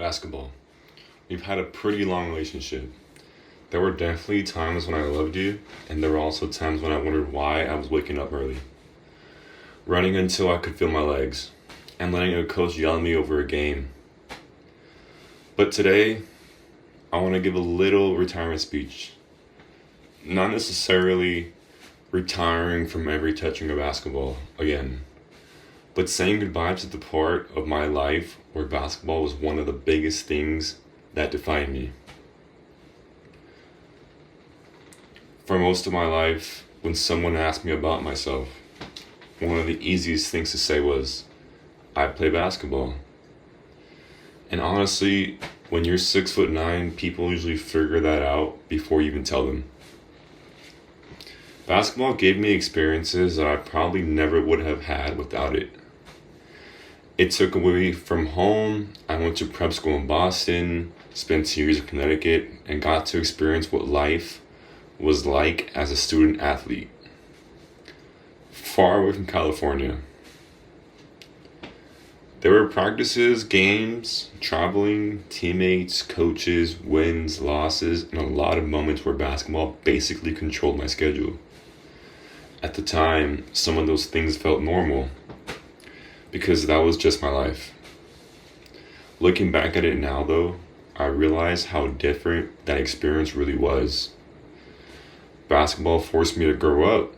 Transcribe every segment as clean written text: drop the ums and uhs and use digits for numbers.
Basketball. We've had a pretty long relationship. There were definitely times when I loved you, and there were also times when I wondered why I was waking up early, running until I could feel my legs, and letting a coach yell at me over a game. But today, I want to give a little retirement speech. Not necessarily retiring from every touching of basketball again, but saying goodbye to the part of my life where basketball was one of the biggest things that defined me. For most of my life, when someone asked me about myself, one of the easiest things to say was, I play basketball. And honestly, when you're 6'9", people usually figure that out before you even tell them. Basketball gave me experiences that I probably never would have had without it. It took away from home. I went to prep school in Boston, spent 2 years in Connecticut, and got to experience what life was like as a student athlete, far away from California. There were practices, games, traveling, teammates, coaches, wins, losses, and a lot of moments where basketball basically controlled my schedule. At the time, some of those things felt normal because that was just my life. Looking back at it now, though, I realize how different that experience really was. Basketball forced me to grow up.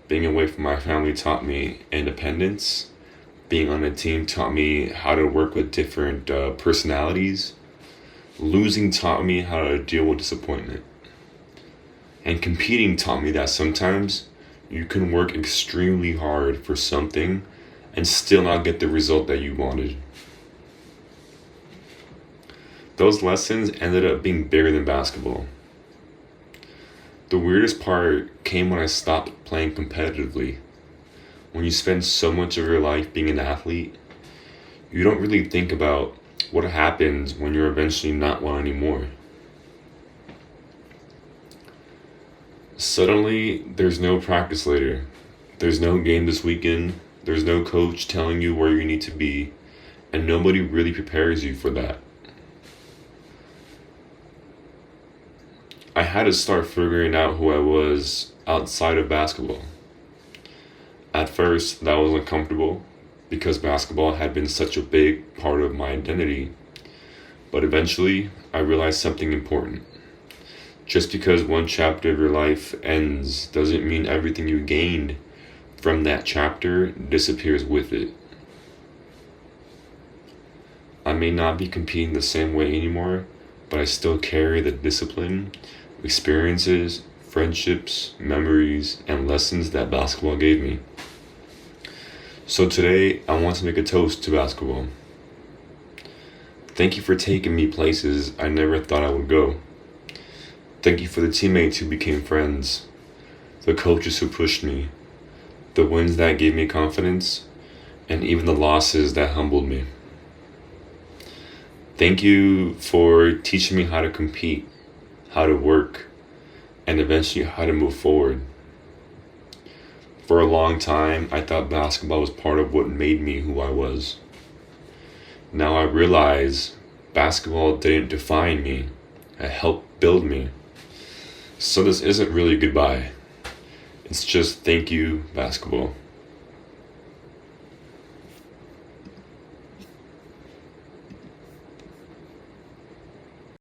Being away from my family taught me independence. Being on a team taught me how to work with different personalities. Losing taught me how to deal with disappointment. And competing taught me that sometimes you can work extremely hard for something and still not get the result that you wanted. Those lessons ended up being bigger than basketball. The weirdest part came when I stopped playing competitively. When you spend so much of your life being an athlete, you don't really think about what happens when you're eventually not one anymore. Suddenly, there's no practice later. There's no game this weekend. There's no coach telling you where you need to be, and nobody really prepares you for that. I had to start figuring out who I was outside of basketball. At first, that was uncomfortable because basketball had been such a big part of my identity. But eventually, I realized something important. Just because one chapter of your life ends doesn't mean everything you gained from that chapter disappears with it. I may not be competing the same way anymore, but I still carry the discipline, experiences, friendships, memories, and lessons that basketball gave me. So today, I want to make a toast to basketball. Thank you for taking me places I never thought I would go. Thank you for the teammates who became friends, the coaches who pushed me, the wins that gave me confidence, and even the losses that humbled me. Thank you for teaching me how to compete, how to work, and eventually how to move forward. For a long time, I thought basketball was part of what made me who I was. Now I realize basketball didn't define me, it helped build me. So this isn't really goodbye. It's just thank you, basketball.